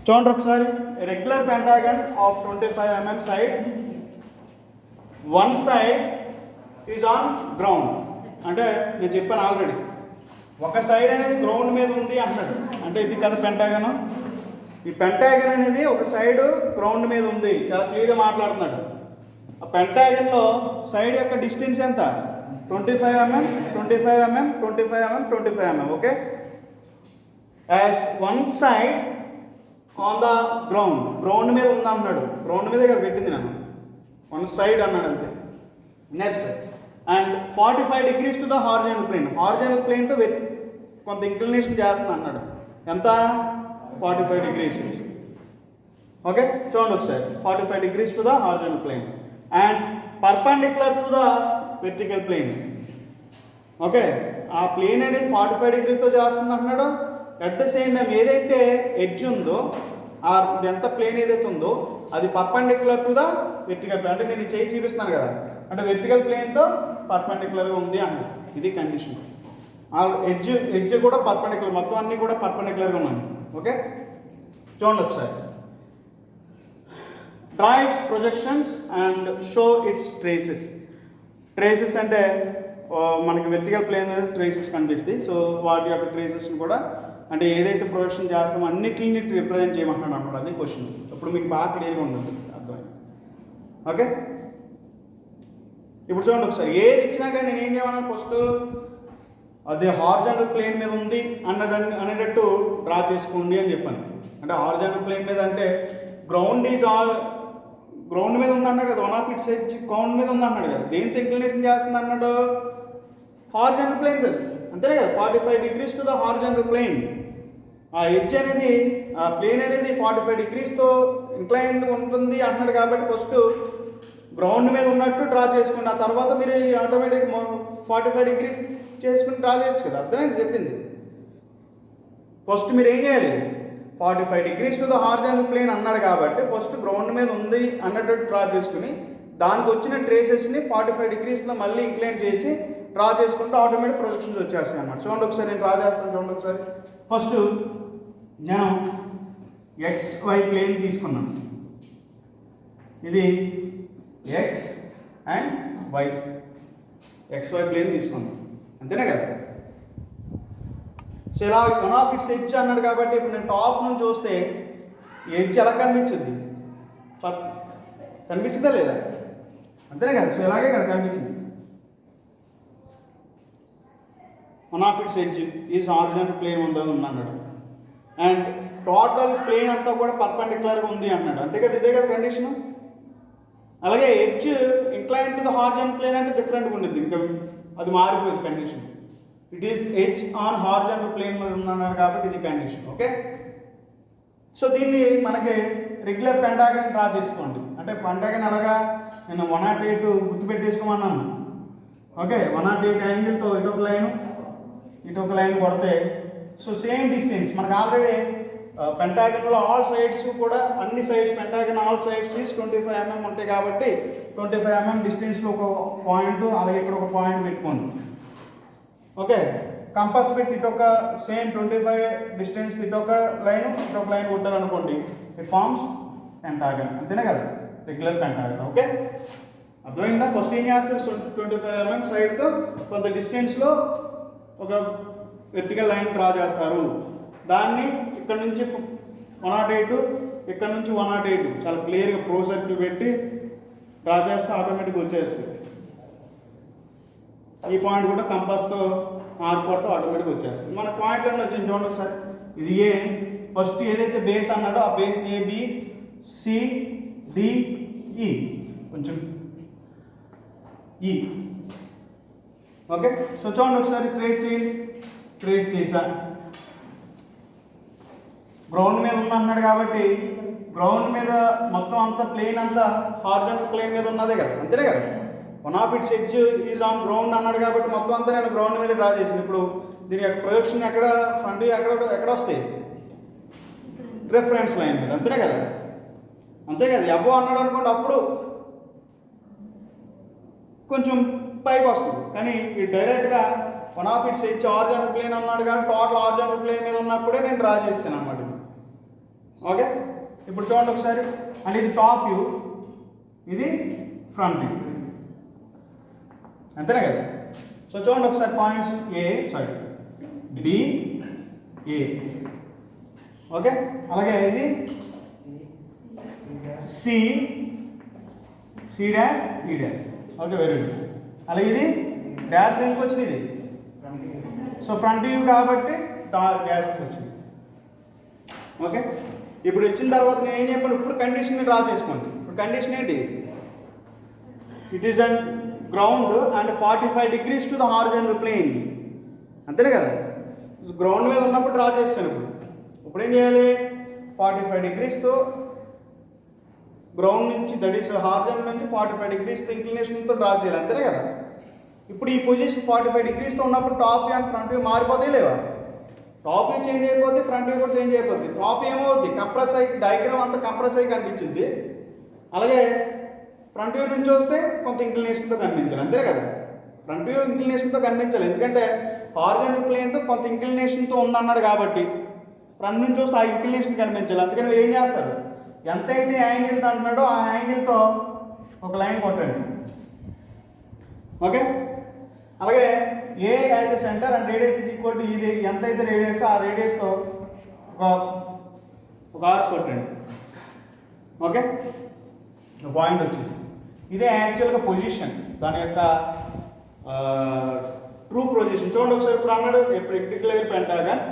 చూడండి ఒకసారి regular pentagon of 25 mm side, one side is on ground. అంటే నేను చెప్పాను ఆల్రెడీ, ఒక సైడ్ అనేది గ్రౌండ్ మీద ఉంది అంటున్నాడు. అంటే ఇది కదా పెంటాగన్. ఈ పెంటాగన్ అనేది ఒక సైడ్ గ్రౌండ్ మీద ఉంది, చాలా క్లియర్గా మాట్లాడుతున్నాడు. ఆ పెంటాగన్లో సైడ్ యొక్క డిస్టెన్స్ ఎంత? 25 mm, 25 mm, 25 mm, 25 mm. Okay, as one side on the ground, ground మీద ఉంది అన్నాడు. గ్రౌండ్ మీదే కదా పెట్టింది నేను, వన్ సైడ్ అన్నాడు అంతే. Next, and 45 degrees to the horizontal plane, horizontal ప్లేన్తో కొంత ఇంక్లినేషన్ చేస్తుంది అన్నాడు. ఎంత? 45 degrees. ఓకే, చూడండి ఒకసారి 45 degrees to the horizontal plane and perpendicular to the vertical plane. Okay, ఆ ప్లేన్ అనేది 45 degreesతో చేస్తుంది అంటున్నాడు. అట్ ద సేమ్ టైం ఏదైతే ఎడ్జ్ ఉందో, ఆ ఎంత ప్లేన్ ఏదైతే ఉందో అది perpendicular to the vertical plane. అంటే నేను చేయి చూపిస్తున్నాను కదా, అంటే వెర్టికల్ ప్లేన్తో పర్పెండిక్యులర్గా ఉంది అన్నాడు. ఇది కండిషన్. ఆ ఎడ్జ్ కూడా పర్పెండిక్యులర్, మొత్తం అన్నీ కూడా పర్పెండిక్యులర్గా ఉన్నాయి. ఓకే, చూడండి ఒకసారి. Draw it's projections and show it's traces. Traces అంటే మనకి వెర్టికల్ ప్లేన్ ట్రేసెస్ కనిపిస్తాయి. సో వాటి యొక్క ట్రేసెస్ని కూడా, అంటే ఏదైతే ప్రొజెక్షన్ చేస్తామో అన్నిటిని రిప్రజెంట్ చేయమంటున్నాను అన్నమాట. అది క్వశ్చన్. ఇప్పుడు మీకు బాగా క్లియర్గా ఉంటుంది, అర్థమైంది. ఓకే, ఇప్పుడు చూడండి ఒకసారి. ఏది ఇచ్చినా కానీ నేను ఏం చేయమన్నాను, ఫస్ట్ అది హారిజాంటల్ ప్లేన్ మీద ఉంది అనేటట్టు డ్రా చేసుకోండి అని చెప్పాను. అంటే హారిజాంటల్ ప్లేన్ మీద అంటే గ్రౌండ్ ఈజ్ ఆల్, గ్రౌండ్ మీద ఉంది అన్నాడు కదా, one of its edge ground మీద ఉంది అన్నాడు కదా. దేంతో ఇంక్లినేషన్ చేస్తుంది అన్నాడు? హారిజాంటల్ ప్లేన్ మీద, అంతేనే కదా. 45 degrees to the horizontal plane. ఆ ఎడ్జ్ అనేది, ఆ ప్లేన్ అనేది 45 degreesతో ఇంక్లైన్ ఉంటుంది అంటున్నాడు. కాబట్టి ఫస్ట్ గ్రౌండ్ మీద ఉన్నట్టు డ్రా చేసుకోండి. ఆ తర్వాత మీరు ఆటోమేటిక్ 45 degrees చేసుకుని డ్రా చేయొచ్చు కదా. అర్థమైంది చెప్పింది. ఫస్ట్ మీరు ఏం చేయాలి? 45 degrees to the horizontal plane అన్నాడు కాబట్టి ఫస్ట్ గ్రౌండ్ మీద ఉంది అన్నట్టు డ్రా చేసుకుని దానికి వచ్చిన ట్రేసెస్ని 45 degreesలో మళ్ళీ ఇంక్లైన్ చేసి డ్రా చేసుకుంటే ఆటోమేటిక్ ప్రొజెక్షన్స్ వచ్చేస్తాయి అన్నమాట. చూడండి ఒకసారి, నేను డ్రా చేస్తాను. చూడండి ఒకసారి. ఫస్ట్ నేను XY ప్లేన్ తీసుకున్నాను. ఇది X and Y, XY plane తీసుకున్నాను, అంతేనే కదా. సో ఇలా వన్ ఆఫ్ ఇట్స్ ఎడ్జ్ అన్నాడు కాబట్టి ఇప్పుడు నేను టాప్ నుంచి చూస్తే ఎడ్జ్ ఎలా కనిపించింది? కనిపించిందా లేదా? అంతేనే కదా. సో ఇలాగే కదా కనిపించింది. One of its edge is horizontal plane ఉందని అన్నాడు. అండ్ టోటల్ ప్లేన్ అంతా కూడా పర్పెండిక్యులర్గా ఉంది అన్నాడు. అంతే కదా, ఇదే కదా కండిషను. అలాగే edge incline to the horizontal plane అంటే డిఫరెంట్గా ఉండేది, ఇంకా అది మారిపోయింది condition. It is edge on horizontal plane మీద ఉందన్నారు కాబట్టి ఇది కండిషన్. ఓకే, సో దీన్ని మనకి రెగ్యులర్ పెంటాగన్ డ్రా చేసుకోండి. అంటే పెంటాగన్ అలాగా నేను 108 గుర్తుపెట్టేసుకోమన్నాను. ఓకే, 108 యాంగిల్తో ఇటొక లైన్ కొడితే సో సేమ్ డిస్టెన్స్ మనకు ఆల్రెడీ పెంటాగన్లో ఆల్ సైడ్స్ కూడా, అన్ని sides pentagon all sides is 25 mm ఉంటాయి కాబట్టి 25 mm డిస్టెన్స్లో ఒక పాయింట్, అలాగే ఇక్కడ ఒక పాయింట్ పెట్టుకోండి. ఓకే, కంపాస్ పెట్టి ఇటొక సేమ్ 25 డిస్టెన్స్ ఇటొక లైన్ కొట్టారనుకోండి, ఇట్ ఫార్మ్స్ పెంటాగన్. అంతేనే కదా, రెగ్యులర్ పెంటాగన్. ఓకే, అర్థమైందా? ఫస్ట్ ఏం చేస్తారు, 25 mm సైడ్తో కొంత డిస్టెన్స్లో ఒక వెర్టికల్ లైన్ డ్రా చేస్తారు. దాన్ని ఇక్కడ నుంచి 108, ఇక్కడ నుంచి 108 చాలా క్లియర్గా ప్రో సర్కిల్ పెట్టి డ్రా చేస్తే ఆటోమేటిక్గా వచ్చేస్తుంది. ఈ పాయింట్ కూడా కంపాస్తో మార్పుతో ఆటోమేటిక్గా వచ్చేస్తుంది. మన పాయింట్లన్నీ వచ్చింది. చూడండి ఒకసారి. ఇది ఏ, ఫస్ట్ ఏదైతే బేస్ అన్నాడో ఆ బేస్ ABCDE, కొంచెం ఈ. ఓకే, సో చూడండి ఒకసారి, ట్రేస్ చేసా. గ్రౌండ్ మీద ఉందన్నాడు కాబట్టి గ్రౌండ్ మీద మొత్తం అంతా ప్లేన్ అంతా హారిజాంటల్ ప్లేన్ మీద ఉన్నదే కదా, అంతేనే కదా. One of its edge is on ground అన్నాడు కాబట్టి మొత్తం అంతా నేను గ్రౌండ్ మీద డ్రా చేసింది. ఇప్పుడు దీని యొక్క ప్రొజెక్షన్ ఎక్కడ, ఫ్రంట్ ఎక్కడ వస్తాయి? రిఫరెన్స్ లైన్ మీద, అంతేనే కదా. అంతే కదా. అబ్బో అన్నాడు అనుకోండి, అప్పుడు కొంచెం పైకి వస్తుంది. కానీ ఈ డైరెక్ట్గా one of its edge horizontal plane అన్నాడు కానీ టోటల్ హారిజాంటల్ ప్లేన్ మీద ఉన్నప్పుడే నేను డ్రా చేస్తాను అన్నమాట. ఓకే, ఇప్పుడు చూడండి ఒకసారి. అంటే ఇది టాప్ వ్యూ, ఇది ఫ్రంట్ వ్యూ, అంతేనా కదా? సో చూడండి ఒకసారి పాయింట్స్ బి ఏ. ఓకే, అలాగే ఇది సి డాష్ ఈ డాష్. Okay, very good. అలాగే ఇది డాష్ ఎందుకు వచ్చింది? ఇది సో ఫ్రంట్ వ్యూ కాబట్టి డాషెస్ వచ్చింది. ఓకే, ఇప్పుడు వచ్చిన తర్వాత నేను ఏం చెప్పాను, ఇప్పుడు కండిషన్ డ్రా చేసుకోండి. ఇప్పుడు కండిషన్ ఏంటి? It is and ground and 45 degrees to the horizontal plane, అంతేనే కదా? గ్రౌండ్ మీద ఉన్నప్పుడు డ్రా చేస్తాను. ఇప్పుడు ఏం చేయాలి? 45 degreesతో గ్రౌండ్ నుంచి, దట్ ఈస్ హారిజాంటల్ నుంచి 45 degreesతో ఇంక్లినేషన్తో డ్రా చేయాలి, అంతేనే కదా? ఇప్పుడు ఈ పొజిషన్ 45 degreesతో ఉన్నప్పుడు top view and front view మారిపోతాయి లేవా? టాప్ వ్యూ చేంజ్ అయిపోద్ది, ఫ్రంట్ వ్యూ కూడా చేంజ్ అయిపోద్ది. టాప్ ఏమవుద్ది? కంప్రెస్ అయ్యి, డయాగ్రామ్ అంతా కంప్రెస్ అయ్యి కనిపించింది. అలాగే ఫ్రంట్ వ్యూ నుంచి వస్తే కొంత ఇంక్లినేషన్తో కనిపించాలి, అంతే కదా? ఫ్రంట్ వ్యూ ఇంక్లినేషన్తో కనిపించాలి, ఎందుకంటే హారిజాంటల్ ప్లేన్తో కొంత ఇంక్లినేషన్తో ఉందన్నాడు కాబట్టి ఫ్రంట్ నుంచి వస్తే ఆ ఇంక్లినేషన్ కనిపించాలి. అందుకని మీరు ఏం చేస్తారు? ఎంతైతే యాంగిల్తో అంటున్నాడో ఆ యాంగిల్తో ఒక లైన్ కొట్టండి. ఓకే, అలాగే A as the centre and radius is equal to, ఇది ఎంతైతే రేడియస్ ఆ రేడియస్తో ఒక ఆర్క్ కొట్టండి. ఓకే, పాయింట్ వచ్చింది. ఇదే యాక్చువల్గా పొజిషన్, దాని యొక్క ట్రూ పొజిషన్. చూడండి ఒకసారి. ఇప్పుడు అన్నాడు rectangular pentagon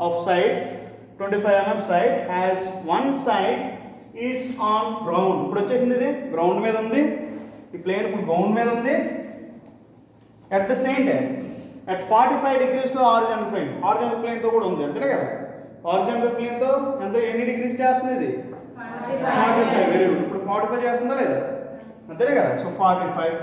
of side 25 mm side has one side is on ground. ఇప్పుడు వచ్చేసింది, ఇది గ్రౌండ్ మీద ఉంది, ఈ ప్లేన్ ఇప్పుడు గ్రౌండ్ మీద ఉంది. At the same time at 45 degreesలో హారిజాంటల్ ప్లేన్తో కూడా ఉంది, అంతేనే కదా? హారిజాంటల్ ప్లేన్తో ఎన్ని డిగ్రీస్ చేస్తుంది? ఇది 45. Very good. ఇప్పుడు 45 చేస్తుందా లేదా? అంతేనే కదా? సో 45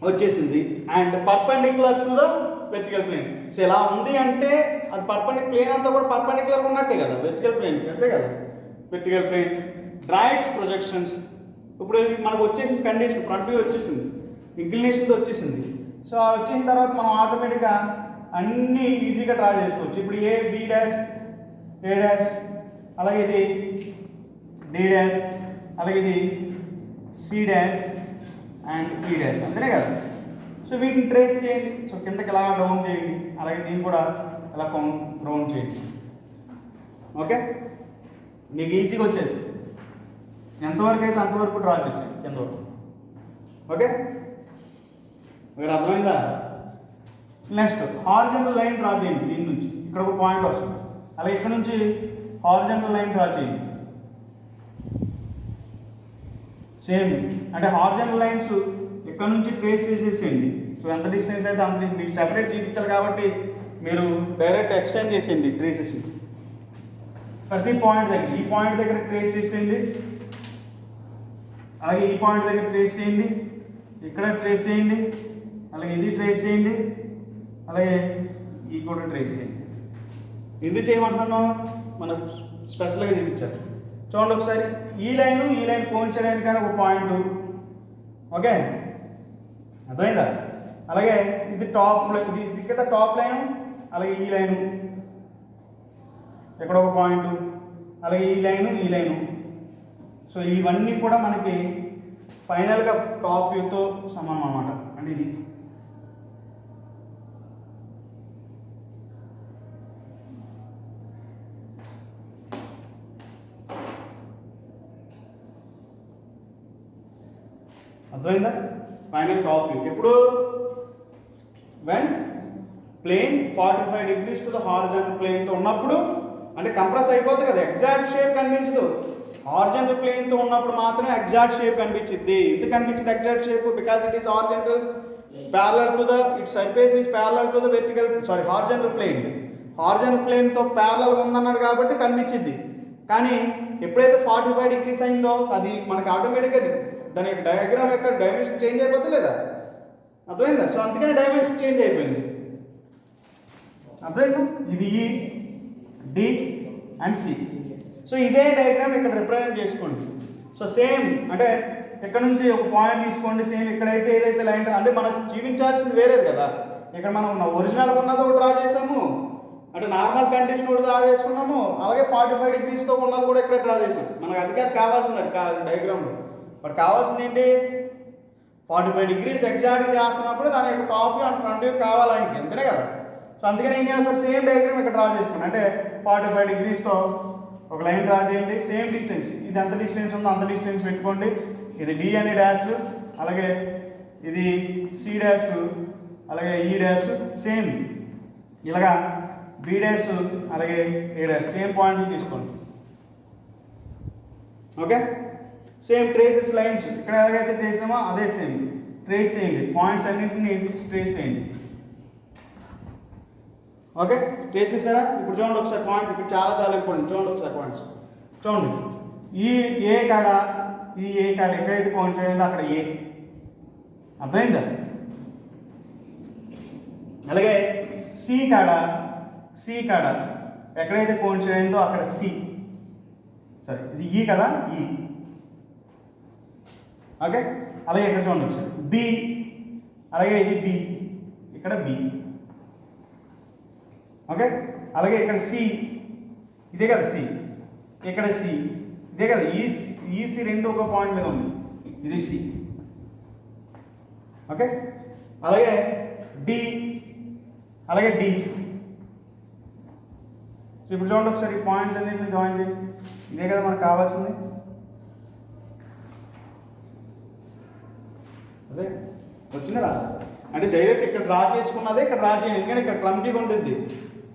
వచ్చేసింది. And perpendicular to the vertical plane. So ఇలా ఉంది అంటే అది పర్పెండిక్యులర్, ప్లేన్ అంతా కూడా పర్పెండిక్యులర్ ఉన్నట్టే కదా వెర్టికల్ ప్లేన్, అంతే కదా? వెర్టికల్ ప్లేన్ డ్రైడ్స్ ప్రొజెక్షన్స్. ఇప్పుడు మనకు వచ్చేసింది కండిషన్, ఫ్రంట్ వ్యూ వచ్చేసింది, ఇంక్లినేషన్తో వచ్చేసింది. సో వచ్చేసిన తర్వాత మనం ఆటోమేటిక్గా అన్నీ ఈజీగా డ్రా చేసుకోవచ్చు. ఇప్పుడు A B dash, A dash, అలాగే ఇది డి డాష్, అలాగే ఇది C dash and E dash, అంతేనే కదా? సో వీటిని ట్రేస్ చేయండి. సో కిందకి ఎలా డౌన్ చేయండి, అలాగే దీన్ని కూడా ఎలా రౌండ్ చేయండి. ఓకే, మీకు ఈజీగా వచ్చేసి ఎంతవరకు అయితే అంతవరకు డ్రా చేసేది కింద వరకు. ఓకే, మీరు అర్థమైందా? నెక్స్ట్ హారిజాంటల్ లైన్ డ్రా చేయండి. దీని నుంచి ఇక్కడ ఒక పాయింట్ వస్తుంది, అలాగే ఇక్కడ నుంచి హారిజాంటల్ లైన్ డ్రా చేయండి. సేమ్ అంటే హారిజాంటల్ లైన్స్ ఇక్కడ నుంచి ట్రేస్ చేసేసేయండి. సో ఎంత డిస్టెన్స్ అయితే అంత, మీకు సెపరేట్ చూపించాలి కాబట్టి మీరు డైరెక్ట్ ఎక్స్టెండ్ చేసేయండి ట్రేసెస్. ప్రతి పాయింట్ దగ్గర, ఈ పాయింట్ దగ్గర ట్రేస్ చేసేయండి, అలాగే ఈ పాయింట్ దగ్గర ట్రేస్ చేయండి, ఇక్కడ ట్రేస్ చేయండి, అలాగే ఇది ట్రేస్ చేయండి, అలాగే ఈ కూడా ట్రేస్ చేయండి. ఎందుకు చేయమంటున్నాను? మనకు స్పెషల్గా చూపించారు. చూడండి ఒకసారి. ఈ లైన్ కోన్ చేయడానికి కానీ ఒక పాయింట్. ఓకే, అర్థమైందా? అలాగే ఇది టాప్, ఇది కదా టాప్ లైన్, అలాగే ఈ లైను ఇక్కడ ఒక పాయింట్, అలాగే ఈ లైను. సో ఇవన్నీ కూడా మనకి ఫైనల్గా టాప్ వ్యూతో సమానం అన్నమాట. అంటే ఇది అర్థమైందా? Final top view. ఎప్పుడు? When plane 45 degrees to the horizontal ప్లేన్తో ఉన్నప్పుడు, అంటే కంప్రెస్ అయిపోతుంది కదా, ఎగ్జాక్ట్ షేప్ కనిపించదు. హారిజాంటల్ ప్లేన్తో ఉన్నప్పుడు మాత్రమే ఎగ్జాక్ట్ షేప్ కనిపించింది. ఎందుకు కనిపించింది exact shape? Because it is horizontal parallel to the, its surface is parallel to the horizontal plane. Horizontal ప్లేన్తో ప్యారలల్ ఉందన్నాడు కాబట్టి కనిపించింది. కానీ ఎప్పుడైతే 45 degrees అయిందో అది మనకి ఆటోమేటిక్గా దాని యొక్క డయాగ్రామ్ యొక్క డైమెన్షన్ చేంజ్ అయిపోతుంది లేదా? అర్థమైందా? సో అందుకని డైమెన్షన్ చేంజ్ అయిపోయింది. అర్థమైందా? ఇది ఈ డి అండ్ సి. సో ఇదే డయాగ్రామ్ ఇక్కడ రిప్రజెంట్ చేసుకోండి. సో సేమ్ అంటే ఇక్కడ నుంచి ఒక పాయింట్ తీసుకోండి. సేమ్ ఇక్కడైతే ఏదైతే లైన్ అంటే మనం జీవించాల్సింది వేరేది కదా. ఇక్కడ మనం ఒరిజినల్ ఉన్నది ఒకటి డ్రా చేసాము, అంటే నార్మల్ కండిషన్ కూడా డ్రా చేసుకున్నాము, అలాగే 45 డిగ్రీస్తో ఉన్నది కూడా ఇక్కడ డ్రా చేసాం. మనకు అది కావాల్సింది డయాగ్రామ్లో. బట్ కావాల్సింది ఏంటి, 45 డిగ్రీస్ ఎగ్జాక్ట్గా చేస్తున్నప్పుడు దాని యొక్క top view and front view కావాలి ఆయనకి, అంతేనే కదా. సో అందుకని ఏం చేస్తారు, సేమ్ డయాగ్రామ్ ఇక్కడ డ్రా చేసుకున్నాం. అంటే 45 డిగ్రీస్తో ఒక లైన్ డ్రా చేయండి, సేమ్ డిస్టెన్స్, ఇది ఎంత డిస్టెన్స్ ఉందో అంత డిస్టెన్స్ పెట్టుకోండి. ఇది డి అనే డాష్, అలాగే ఇది సి డాష్, అలాగే ఈ డాష్ సేమ్, ఇలాగా బి డాష్, అలాగే ఏ డాష్ సేమ్ పాయింట్ తీసుకోండి. ఓకే, సేమ్ ట్రేసెస్ లైన్స్ ఇక్కడ ఎలాగైతే చేసామో అదే సేమ్ ట్రేస్ చేయండి, పాయింట్స్ అన్నింటినీ ట్రేస్ చేయండి. ఓకే, ట్రేస్ చేసారా? ఇప్పుడు చూడండి ఒకసారి పాయింట్, ఇప్పుడు చాలా ఇంపార్టెంట్. చూడండి ఒకసారి పాయింట్స్ చూడండి. ఈ ఏ కాడ ఎక్కడైతే పాయింట్ చేయండి అక్కడ ఏ, అర్థమైందా? అలాగే సి కాడ ఎక్కడైతే పాయింట్ చేయందో అక్కడ సి, సరే ఇది ఈ కదా, ఈ. ఓకే, అలాగే ఇక్కడ చూడండి ఒకసారి బి, అలాగే ఇది బి, ఇక్కడ బి. ఓకే, అలాగే ఇక్కడ సి, ఇదే కదా సి, ఇక్కడ సి, ఇదే కదా ఈ సి రెండు ఒక పాయింట్ మీద ఉంది, ఇది సి. ఓకే, అలాగే డి, అలాగే డి. సో ఇప్పుడు చూడండి ఒకసారి ఈ పాయింట్స్ అన్నింటిని జాయిన్ చేయండి, ఇదే కదా మనకు కావాల్సింది. అదే వచ్చిందా? అంటే డైరెక్ట్ ఇక్కడ డ్రా చేసుకున్నదే ఇక్కడ డ్రా చేయండి, ఎందుకంటే ఇక్కడ క్లమ్జీగా ఉంటుంది,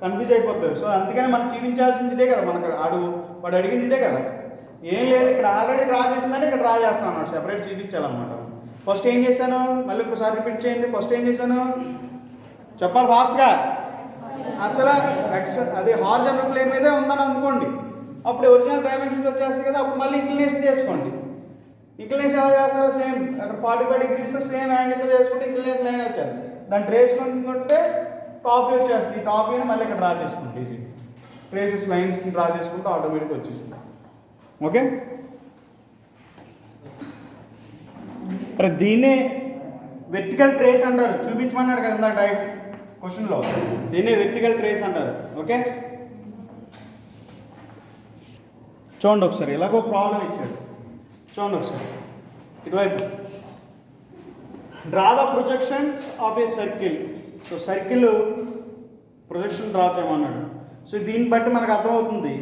కన్ఫ్యూజ్ అయిపోతారు. సో అందుకని మనం చూపించాల్సింది ఇదే కదా, మనకు వాడు అడిగింది ఇదే కదా. ఏం లేదు, ఇక్కడ ఆల్రెడీ డ్రా చేసిందంటే ఇక్కడ డ్రా చేస్తాను అన్నమాట, సెపరేట్ చూపించాలన్నమాట. ఫస్ట్ ఏం చేశాను, మళ్ళీ ఒకసారి రిపీట్ చేయండి. ఫస్ట్ ఏం చేశాను చెప్పాలి ఫాస్ట్గా. అసలు అది హారిజాంటల్ ప్లేన్ మీదే ఉందని అనుకోండి, అప్పుడు ఒరిజినల్ డైమెన్షన్స్ వచ్చేస్తాయి కదా, అప్పుడు మళ్ళీ ఇంక్లినేషన్ చేసుకోండి. ఇంక్లినేషన్ ఎలా చేస్తారో సేమ్, అక్కడ 45 డిగ్రీస్తో సేమ్ యాంగిల్తో చేసుకుంటే ఇంక్లినేషన్ లైన్ వచ్చేది, దాన్ని ట్రేస్ చేసుకుంటే టాప్ వ్యూ వచ్చేస్తుంది. ఈ టాప్ వ్యూని మళ్ళీ ఇక్కడ డ్రా చేసుకుంటే ఈజీ, ట్రేసెస్ లైన్స్ డ్రా చేసుకుంటే ఆటోమేటిక్గా వచ్చేస్తుంది. ఓకే, మరి దీన్నే వెర్టికల్ ట్రేస్ అంటారు, చూపించమన్నాడు కదా ఇందాక డైరెక్ట్ క్వశ్చన్లో, దీన్నే వెర్టికల్ ట్రేస్ అంటారు. ఓకే, చూడండి ఒకసారి ఎలాగో ప్రాబ్లం ఇచ్చాడు, చూడండి ఒకసారి ఇటువైపు. Draw the projections of a circle. So circle projection draw చేయమన్నాడు. సో దీన్ని బట్టి మనకు అర్థమవుతుంది,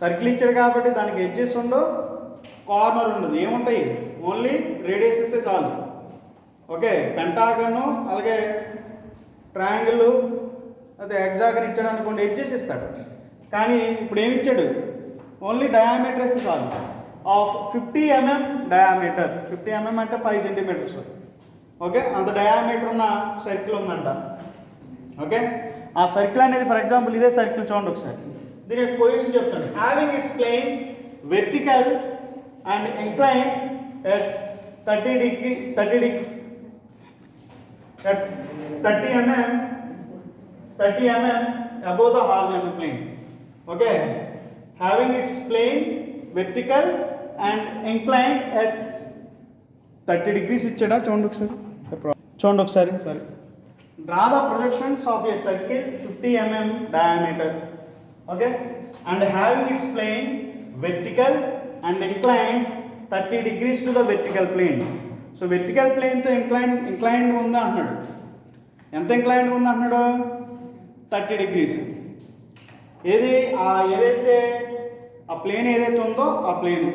సర్కిల్ ఇచ్చాడు కాబట్టి దానికి ఎడ్జెస్ ఉండవు, కార్నర్ ఉండదు, ఏముంటాయి ఓన్లీ రేడియస్ ఇస్తే చాలు. ఓకే, పెంటాగన్ అలాగే ట్రయాంగిల్ అదే ఎగ్జాగన్ ఇచ్చాడు అనుకోండి, ఎడ్జెస్ ఇస్తాడు. కానీ ఇప్పుడు ఏమి ఇచ్చాడు, ఓన్లీ డయామీటర్ ఇస్తే చాలు. ఆఫ్ 50 mm డయామీటర్, 50 mm అంటే 5 సెంటీమీటర్స్. ఓకే, అంత డయామీటర్ ఉన్న సర్కిల్ ఉందంట. ఓకే, ఆ సర్కిల్ అనేది ఫర్ ఎగ్జాంపుల్ ఇదే సర్కిల్ చూడండి ఒకసారి, దీని యొక్క పొజిషన్ చెప్తాను. Having its plane vertical and inclined at 30 mm above the horizontal plane. Okay, having its plane vertical and inclined at 30 degrees ఇచ్చాడా చూడండి ఒకసారి sorry. Draw the projections of a circle 50 mm diameter. Okay, and having its plane vertical and inclined 30 degrees to the vertical plane. So vertical ప్లేన్తో inclined ఉందా అంటున్నాడు. ఎంత inclined ఉందా అంటున్నాడు, 30 degrees. ఏదైతే ఆ ప్లేన్ ఏదైతే ఉందో ఆ ప్లేన్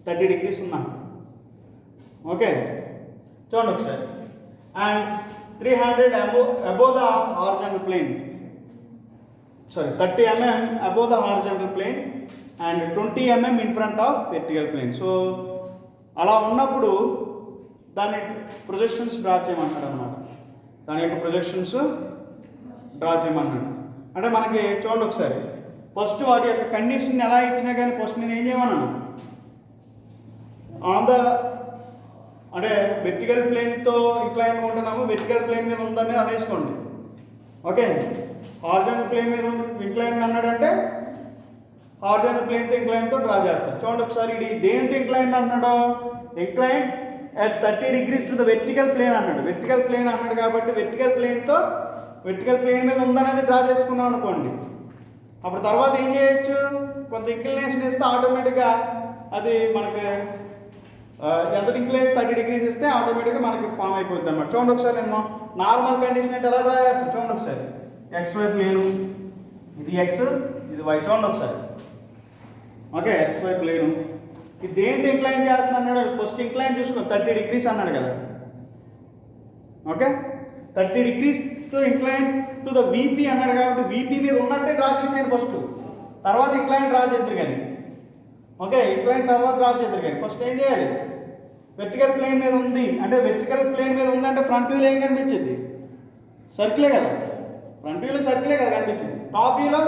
30 degrees ఉందా. ఓకే, చూడండి ఒకసారి. And 300 above the horizontal plane. 30 mm above the horizontal plane and 20 mm in front of vertical plane. So అలా ఉన్నప్పుడు దాని ప్రొజెక్షన్స్ డ్రా చేయమన్నాడు అనమాట, దాని యొక్క ప్రొజెక్షన్స్ డ్రా చేయమన్నాడు. అంటే మనకి చూడండి ఒకసారి, ఫస్ట్ వాటి యొక్క కండిషన్ ఎలా ఇచ్చినా కానీ ఫస్ట్ నేను ఏం చేయమన్నాను, అంటే వెర్టికల్ ప్లేన్తో ఇంక్లైన్ ఉంటున్నాము, వెర్టికల్ ప్లేన్ మీద ఉందని అనేసుకోండి. ఓకే, హారిజాంటల్ ప్లేన్ మీద ఇంక్లైన్ అన్నాడంటే హారిజాంటల్ ప్లేన్తో ఇంక్లైన్తో డ్రా చేస్తాం. చూడండి ఒకసారి, ఇది దేనితో ఇంక్లైన్ అన్నాడు, incline at 30 degrees to the vertical plane అన్నాడు. వెర్టికల్ ప్లేన్ అన్నాడు కాబట్టి వెర్టికల్ ప్లేన్తో వెర్టికల్ ప్లేన్ మీద ఉందనేది డ్రా చేసుకున్నాం అనుకోండి, అప్పుడు తర్వాత ఏం చేయొచ్చు, కొంత ఇంక్లినేషన్ ఇస్తే ఆటోమేటిక్గా అది మనకి ఎంత ఇంక్లినేషన్ 30 degrees ఇస్తే ఆటోమేటిక్గా మనకి ఫామ్ అయిపోతుంది అన్నమాట. చూడండి ఒకసారి, నేను నార్మల్ కండిషన్ అంటే ఎలా డ్రా చేస్తాను చూడండి ఒకసారి. XY ప్లేను, ఇది X, ఇది Y. చూడండి ఒకసారి. ఓకే, XY ప్లేను ఇది దేంతో ఇంక్లైన్ చేస్తున్నాడు, ఫస్ట్ ఇంక్లైన్ చూసుకోండి 30 degrees అన్నాడు కదా. ఓకే, 30 degreesతో ఇంక్లైన్ టు ద VP అన్నాడు కాబట్టి VP మీద ఉన్నట్టే డ్రా చేసేయండి ఫస్ట్, తర్వాత ఇంక్లైన్ డ్రా చేద్దరు కానీ. ఓకే, ఇంక్లైన్ తర్వాత డ్రా చేద్దరు కానీ. ఫస్ట్ ఏం చేయాలి, వెర్టికల్ ప్లేన్ మీద ఉంది అంటే, వెర్టికల్ ప్లేన్ మీద ఉంది అంటే ఫ్రంట్ వ్యూలో ఏం కనిపించింది, సర్కిలే కదా. ఫ్రంట్ వ్యూలో సర్కిలే కదా కనిపించింది, టాప్ వ్యూలో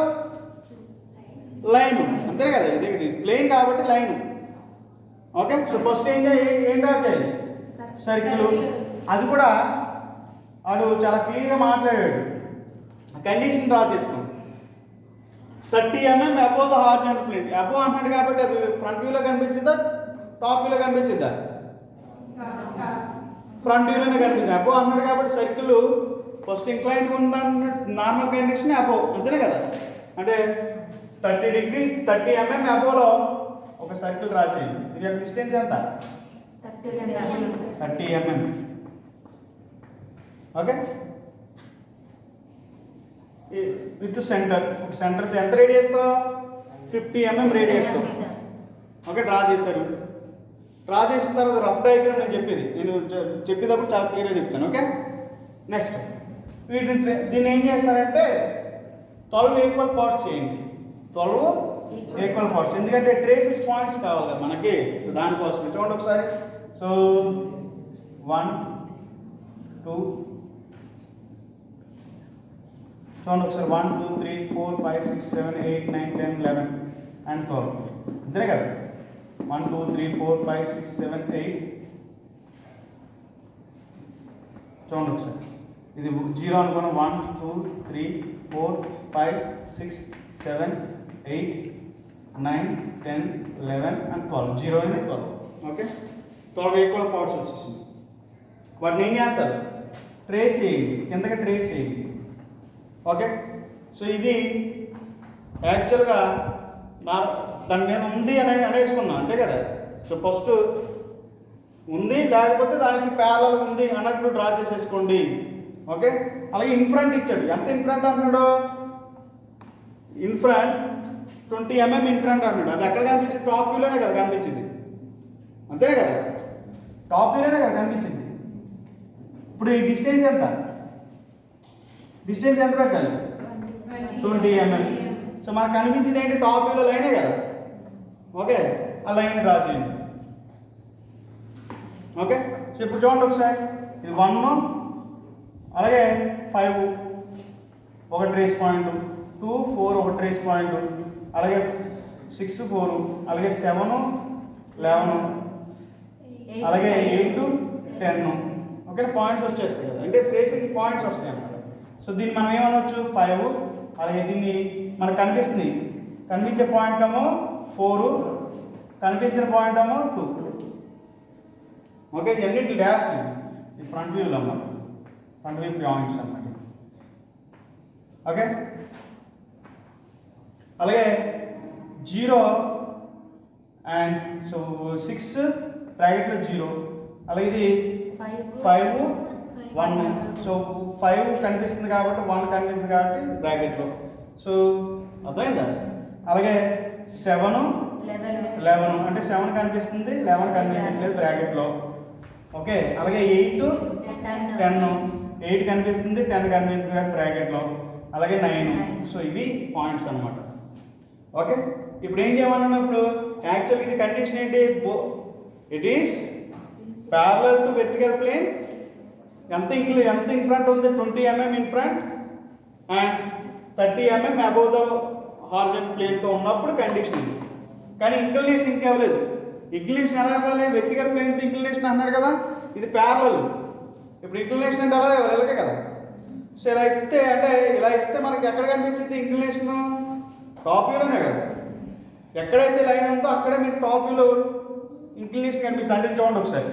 లైన్, అంతే కదా. ఇది ప్లేన్ కాబట్టి లైన్. ఓకే, సో ఫస్ట్ ఏం డ్రా చేయాలి, సర్కిల్. అది కూడా వాడు చాలా క్లియర్గా మాట్లాడాడు, కండిషన్ డ్రా చేసుకోండి. 30 mm above the horizontal plane. Above అంటున్నాడు కాబట్టి అది ఫ్రంట్ వ్యూలో కనిపించిందా, టాప్ వ్యూలో కనిపించిందా, ఫ్రంట్ వ్యూలోనే కనిపించింది. అబోవ్ అన్నాడు కాబట్టి సర్కిల్ ఫస్ట్ ఇంక్లైన్ ఉందన్న నార్మల్ కండిషన్ అబోవ్, అంతేనే కదా. అంటే 30 mm అబోవ్లో ఒక సర్కిల్ డ్రా చేయండి. ఇది యొక్క డిస్టెన్స్ ఎంత, 30 mm. ఓకే, విత్ సెంటర్, సెంటర్తో ఎంత రేడియస్తో 50 mm రేడియస్తో. ఓకే, డ్రా చేశారు. డ్రా చేసిన తర్వాత రఫ్ డయాగ్రామ్ నేను చెప్పేటప్పుడు చాలా క్లియర్గా చెప్తాను. ఓకే, నెక్స్ట్ దీన్ని ఏం చేస్తారంటే 12 ఈక్వల్ పార్ట్స్ చేయండి. 12 ఈక్వల్ పార్ట్స్, ఎందుకంటే ట్రేసెస్ పాయింట్స్ కావాలి కదా మనకి. సో దానికోసం చూడండి ఒకసారి. సో 1 2 చూడండి ఒకసారి, 1 2 3 4 5 6 7 8 9 10 11 అండ్ 12, అంతే కదా. 1 2 3 4 5 6 7 8. చూడండి ఒకసారి, ఇది 0 అనుకున్నాం. 1 2 3 4 5 6 7 8 9 10 11 and 12, 0 and 12. Okay, 12 equal parts వచ్చేసింది. వాటిని ఏం చేస్తారు, ట్రేస్ చేయండి, కిందకి ట్రేస్ చేయండి. ఓకే, సో ఇది యాక్చువల్గా దాని మీద ఉంది అని అనేసుకున్నాం, అంతే కదా. సో ఫస్ట్ ఉంది, లేకపోతే దానికి ప్యారలల్ ఉంది అన్నట్టు డ్రా చేసేసుకోండి. ఓకే, అలాగే ఇన్ఫ్రంట్ ఇచ్చాడు. ఎంత ఇన్ఫ్రంట్ అంటున్నాడు, ఇన్ఫ్రంట్ 20 mm ఇన్ఫ్రంట్ అంటున్నాడు. అది ఎక్కడ కనిపించింది, టాప్ వ్యూలోనే కదా కనిపించింది, అంతేనే కదా. టాప్ వ్యూలోనే కదా కనిపించింది. ఇప్పుడు ఈ డిస్టెన్స్ ఎంత, డిస్టెన్స్ ఎంత పెట్టాలి, 20 mm. సో మనకు కనిపించింది ఏంటి, టాప్ వ్యూలో లైనే కదా. ఓకే, ఆ లైన్ డ్రా చేయండి. ఓకే, సో ఇప్పుడు చూడండి ఒకసారి, ఇది 1, అలాగే 5 ఒక ట్రేస్ పాయింట్, 2 4 ఒక ట్రేస్ పాయింట్, అలాగే 6 4, అలాగే 7 11, అలాగే 8 10. ఓకే, పాయింట్స్ వచ్చేస్తాయి కదా, అంటే ట్రేసింగ్ పాయింట్స్ వస్తాయి అన్నమాట. సో దీన్ని మనం ఏమనొచ్చు, 5. అలాగే దీన్ని మనకు కనిపించే పాయింట్ ఏమో 4, కనిపించిన పాయింట్ ఏమో 2. ఓకే, ఇవన్నీ డాష్ ఈ ఫ్రంట్ వ్యూలో అన్నమాట, ఫ్రంట్ వ్యూ పాయింట్స్ అన్నమాట. ఓకే, అలాగే 0 అండ్ సో 6 బ్రాకెట్లో 0, అలాగే ఇది 5 1. సో 5 కనిపిస్తుంది కాబట్టి 1 కనిపిస్తుంది కాబట్టి బ్రాకెట్లో. సో అర్థమైందా. అలాగే 7 11 అంటే 7 కనిపిస్తుంది, 11 కనిపించట్లేదు బ్రాకెట్లో. ఓకే, అలాగే 8 10, 8 కనిపిస్తుంది, 10 కనిపించదు కాబట్టి బ్రాకెట్లో. అలాగే 9. సో ఇవి పాయింట్స్ అన్నమాట. ఓకే, ఇప్పుడు ఏం చేయమన్నాను, ఇప్పుడు యాక్చువల్గా ఇది కండిషన్ ఏంటి, it is parallel to vertical plane. ఎంత ఇన్ ఫ్రంట్ ఉంది, 20 mm in front and 30 mm above the horizontal ప్లేన్తో ఉన్నప్పుడు కండిషన్ ఇది. కానీ ఇంక్లినేషన్ ఇంకేవలేదు. ఇంక్లినేషన్ ఎలా ఇవ్వాలి, వెర్టికల్ ప్లేన్తో ఇంక్లినేషన్ అన్నాడు కదా, ఇది ప్యారలల్. ఇప్పుడు ఇంక్లినేషన్ అంటే అలా ఇలాగే కదా. సో ఇలా ఇస్తే అంటే ఇలా ఇస్తే మనకి ఎక్కడ కనిపించింది ఇంక్లినేషన్, టాప్ వ్యూలోనే కదా. ఎక్కడైతే లైన్ ఉందో అక్కడే మీకు టాప్ వ్యూలో ఇంక్లినేషన్ కనిపిస్తుంది. అంటే చూడండి ఒకసారి,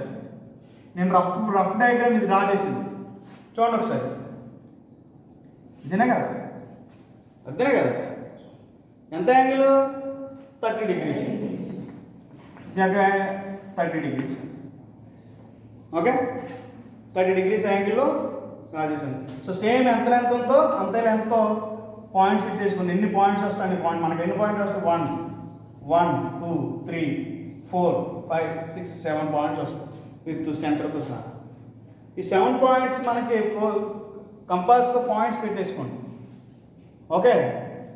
నేను రఫ్ డయాగ్రామ్ ఇది డ్రా చేసింది, చూడండి ఒకసారి. ఇదేనా కదా, అంతేనా కదా? ఎంత angle? 30 degrees. 30 degrees. Okay, 30 degrees యాంగిల్లో డ్రా చేసాను. సో సేమ్ ఎంత లెంత్ ఉందో అంతే లెంత్తో పాయింట్స్ తీసుకుని ఎన్ని పాయింట్స్ వస్తాయి పాయింట్ మనకి ఎన్ని పాయింట్స్ వస్తాయి? 1 1 2 3 4 5 6 7 పాయింట్స్ వస్తాయి విత్ సెంటర్తో సహా. ఈ 7 పాయింట్స్ మనకి కంపాస్లో పాయింట్స్ పెట్టేసుకోండి. ఓకే,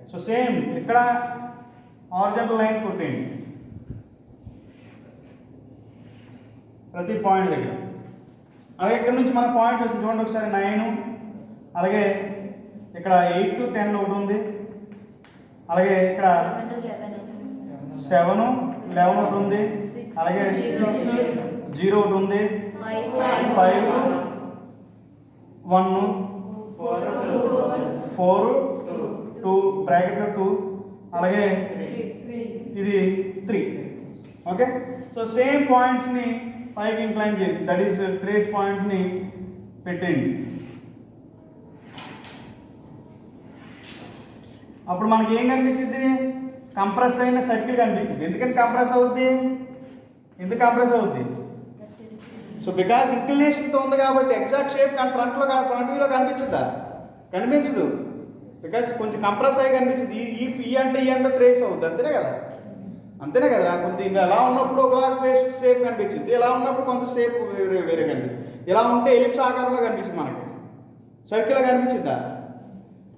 సో సేమ్ ఇక్కడ హారిజాంటల్ లైన్స్ కొట్టేయండి ప్రతి పాయింట్ దగ్గర. అలాగే ఇక్కడ నుంచి మన పాయింట్స్ వచ్చింది చూడండి ఒకసారి 9, అలాగే ఇక్కడ 8 to 10 ఒకటి ఉంది, అలాగే ఇక్కడ 7 11 ఒకటి ఉంది, అలాగే 6 0 ఒకటి ఉంది, 5 1 4 2 బ్రాకెట్లో 2, అలాగే ఇది 3. ఓకే, సో సేమ్ పాయింట్స్ని పైకి ఇంక్లైన్ చేయండి, దట్ ఈస్ ట్రేస్ పాయింట్ని పెట్టండి. అప్పుడు మనకి ఏం కనిపించింది? కంప్రెస్ అయిన సర్కిల్ కనిపించింది. ఎందుకంటే కంప్రెస్ అవుద్ది, ఎందుకు కంప్రెస్ అవుద్ది? సో బికాస్ ఇంక్లినేషన్తో ఉంది కాబట్టి ఎగ్జాక్ట్ షేప్ ఫ్రంట్ వ్యూలో కనిపించదా? కనిపించదు, బికాస్ కొంచెం కంప్రెస్ అయ్యి కనిపించింది. ఈ అంటే ట్రేస్ అవుద్ది, అంతేనే కదా? అంతేనే కదా? కొంత ఇది ఎలా ఉన్నప్పుడు ఒకలా షేప్ కనిపించింది, ఇలా ఉన్నప్పుడు కొంత షేప్ వేరే కనిపించింది. ఇలా ఉంటే ఎలిప్స్ ఆకారంలో కనిపిస్తుంది మనకి. సర్కిల్లో కనిపించిందా?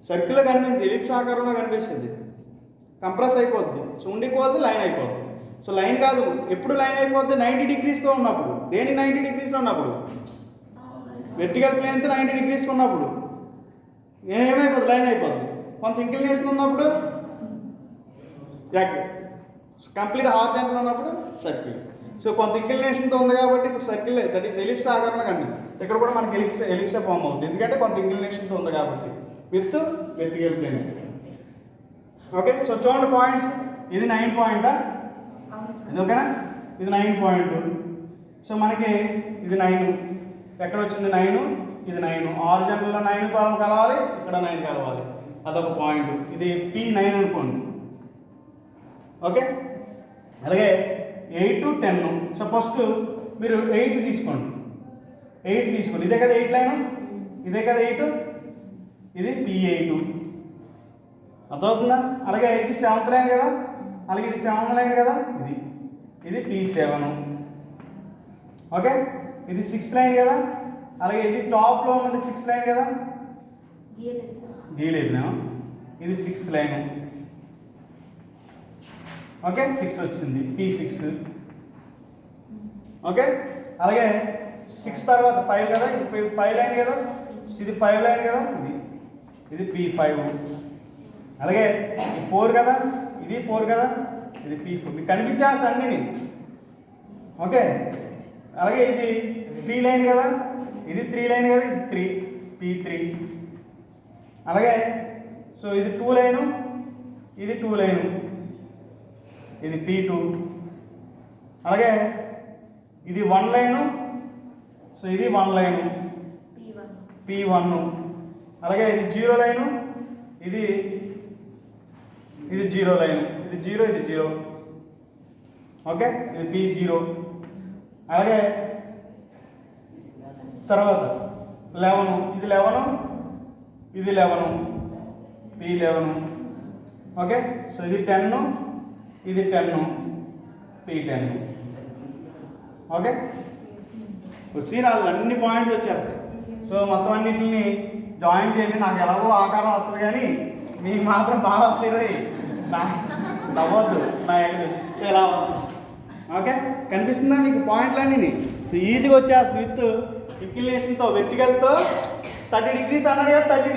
సర్కిల్లో కనిపించింది, ఎలిప్స్ ఆకారంలో కనిపిస్తుంది. కంప్రెస్ అయిపోద్ది, సో ఉండిపోద్ది, లైన్ అయిపోద్ది. సో లైన్ కాదు, ఎప్పుడు లైన్ అయిపోద్ది? 90 degreesలో ఉన్నప్పుడు. దేని 90 degreesలో ఉన్నప్పుడు? వెర్టికల్ ప్లేన్తో 90 degreesలో ఉన్నప్పుడు ఏమైపోద్ది? లైన్ అయిపోద్ది. కొంత ఇంక్లినేషన్ ఉన్నప్పుడు కంప్లీట్ హారిజాంటల్ ఉన్నప్పుడు సర్కిల్. సో కొంత ఇంక్లినేషన్తో ఉంది కాబట్టి ఇప్పుడు సర్కిల్, దట్ ఈస్ ఎలిప్స్ ఆకారంలో కనిపిస్తుంది. ఇక్కడ కూడా మనకి ఎలిప్సే ఫామ్ అవుతుంది, ఎందుకంటే కొంత ఇంక్లినేషన్తో ఉంది కాబట్టి with vertical plane. Okay, so చూడండి పాయింట్స్. ఇది 9 పాయింటా? ఇది ఓకేనా? ఇది 9 పాయింట్. సో మనకి ఇది 9 ఎక్కడ వచ్చింది? 9 ఇది 9. హారిజాంటల్లో 9 కలవాలి, ఇక్కడ 9 కలవాలి, అదొక పాయింట్. ఇది P9 అనుకోండి. ఓకే, అలాగే 8 to 10. సో ఫస్ట్ మీరు 8 తీసుకోండి, 8 తీసుకోండి. ఇదే కదా 8 లైన్, ఇదే కదా 8, ఇది P8 అర్థమవుతుందా? అలాగే ఇది 7th లైన్ కదా, అలాగే ఇది 7th లైన్ కదా, ఇది P7. ఓకే, ఇది 6th లైన్ కదా, అలాగే ఇది టాప్లో ఉన్నది 6th లైన్ కదా, గీలేదు, ఇది 6th లైన్. ఓకే, 6 వచ్చింది, P6. ఓకే, అలాగే 6 తర్వాత 5 కదా, ఇది 5 లైన్ కదా, ఇది 5 లైన్ కదా, ఇది P5. అలాగే ఇది 4 కదా, ఇది 4 కదా, ఇది P4. మీకు కనిపించేస్తా అన్నీ. ఓకే, అలాగే ఇది 3 లైన్ కదా, ఇది 3 లైన్ కదా, ఇది 3 P3. అలాగే సో ఇది 2 లైను, ఇది 2 లైను, ఇది P2. అలాగే ఇది 1 లైను, సో ఇది 1 లైను, P1. అలాగే ఇది 0 లైను, ఇది 0 లైను, ఇది 0, ఇది 0. ఓకే, ఇది P0. అలాగే తర్వాత 11, ఇది 11, ఇది 11, P11. ఓకే, సో ఇది 10, ఇది 10, P10. ఓకే, వచ్చినాలు అన్ని పాయింట్లు వచ్చేస్తాయి. సో మొత్తం అన్నింటిని జాయిన్ చేయండి. నాకు ఎలాగో ఆకారం వస్తుంది కానీ మీకు మాత్రం బాగా వస్తుంది. నవ్వద్దు నా ఎక్కడ. సో ఎలా అవుతుంది? ఓకే, కనిపిస్తుందా మీకు పాయింట్లన్నీ? సో ఈజీగా వచ్చేస్తుంది విత్ ఇంక్లినేషన్తో, వెర్టికల్తో 30 degrees అన్నాడు కదా, 30